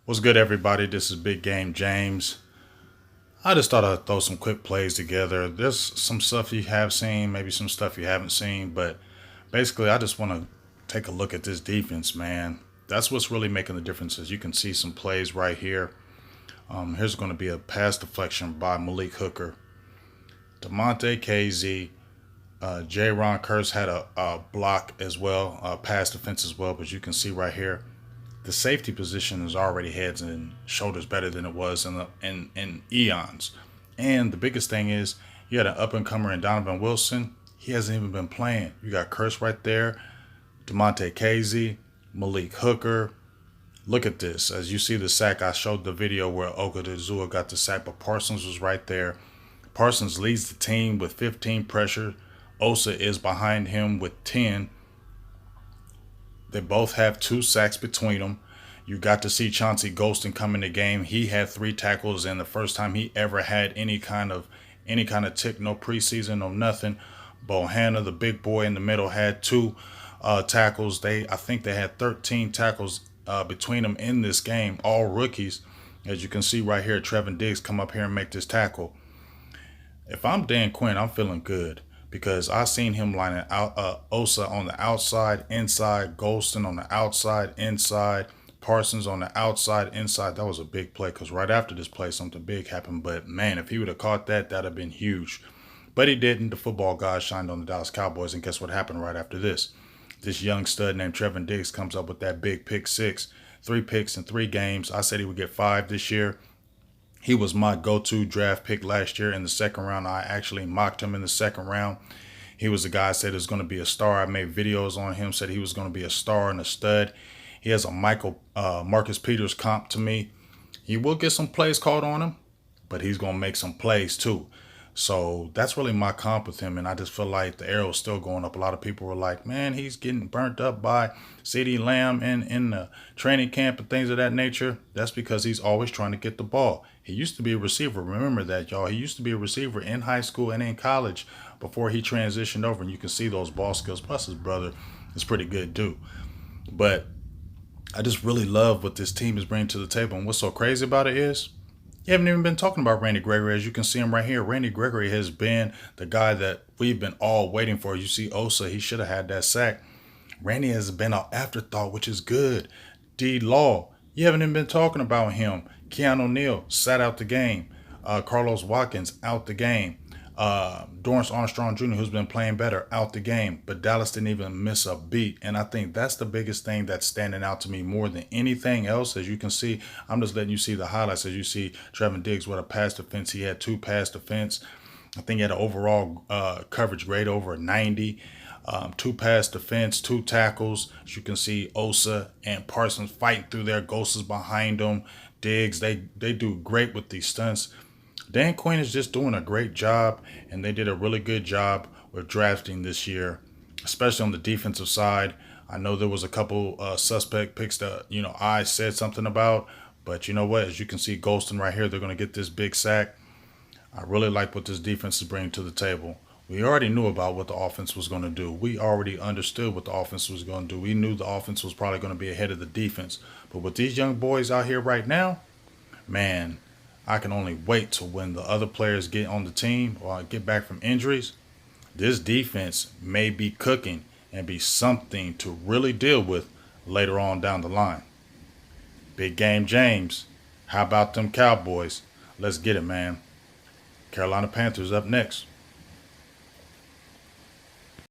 What's good, everybody? This is Big Game James. I just thought I'd throw some quick plays together. There's some stuff you have seen, maybe some stuff you haven't seen, but basically, I just want to take a look at this defense, man. That's what's really making the difference. As you can see some plays right here. Here's going to be a pass deflection by Malik Hooker. DeMonte KZ, J. Ron Curse had a block as well, a pass defense as well, but you can see right here the safety position is already heads and shoulders better than it was in eons. And the biggest thing is you had an up and comer in Donovan Wilson. He hasn't even been playing. You got Curse right there, DeMonte KZ, Malik Hooker. Look at this. As you see the sack, I showed the video where Ogadazua got the sack, but Parsons was right there. Parsons leads the team with 15 pressure. Osa is behind him with 10. They both have 2 sacks between them. You got to see Chauncey Golston come in the game. He had 3 tackles, and the first time he ever had any kind of tick, no preseason, no nothing. Bohanna, the big boy in the middle, had 2 tackles. I think they had 13 tackles between them in this game, all rookies. As you can see right here, Trevin Diggs come up here and make this tackle. If I'm Dan Quinn, I'm feeling good, because I seen him lining out Osa on the outside, inside, Golston on the outside, inside, Parsons on the outside, inside. That was a big play, because right after this play, something big happened. But, man, if he would have caught that, that would have been huge. But he didn't. The football god shined on the Dallas Cowboys, and guess what happened right after this? This young stud named Trevin Diggs comes up with that big pick 6, 3 picks in 3 games. I said he would get 5 this year. He was my go-to draft pick last year in the second round. I actually mocked him in the second round. He was the guy I said is going to be a star. I made videos on him, said he was going to be a star and a stud. He has a Marcus Peters comp to me. He will get some plays called on him, but he's going to make some plays too. So that's really my comp with him, and I just feel like the arrow is still going up. A lot of people were like, man, he's getting burnt up by CeeDee Lamb in the training camp and things of that nature. That's because he's always trying to get the ball. He used to be a receiver. Remember that, y'all. He used to be a receiver in high school and in college before he transitioned over, and you can see those ball skills. Plus, his brother is pretty good, too. But I just really love what this team is bringing to the table, and what's so crazy about it is you haven't even been talking about Randy Gregory. As you can see him right here, Randy Gregory has been the guy that we've been all waiting for. You see Osa, he should have had that sack. Randy has been an afterthought, which is good. D. Law, you haven't even been talking about him. Keanu Neal sat out the game. Carlos Watkins out the game. Dorrance Armstrong Jr., who's been playing better, out the game. But Dallas didn't even miss a beat. And I think that's the biggest thing that's standing out to me more than anything else. As you can see, I'm just letting you see the highlights. As you see, Trevin Diggs with a pass defense. He had 2 pass defense. I think he had an overall coverage grade over 90. 2 pass defense, 2 tackles. As you can see, Osa and Parsons fighting through there. Ghosts is behind them. Diggs, they do great with these stunts. Dan Quinn is just doing a great job, and they did a really good job with drafting this year, especially on the defensive side. I know there was a couple suspect picks that, I said something about, but you know what? As you can see, Golston right here, they're going to get this big sack. I really like what this defense is bringing to the table. We already knew about what the offense was going to do. We already understood what the offense was going to do. We knew the offense was probably going to be ahead of the defense. But with these young boys out here right now, man, I can only wait till when the other players get on the team or get back from injuries. This defense may be cooking and be something to really deal with later on down the line. Big Game James, how about them Cowboys? Let's get it, man. Carolina Panthers up next.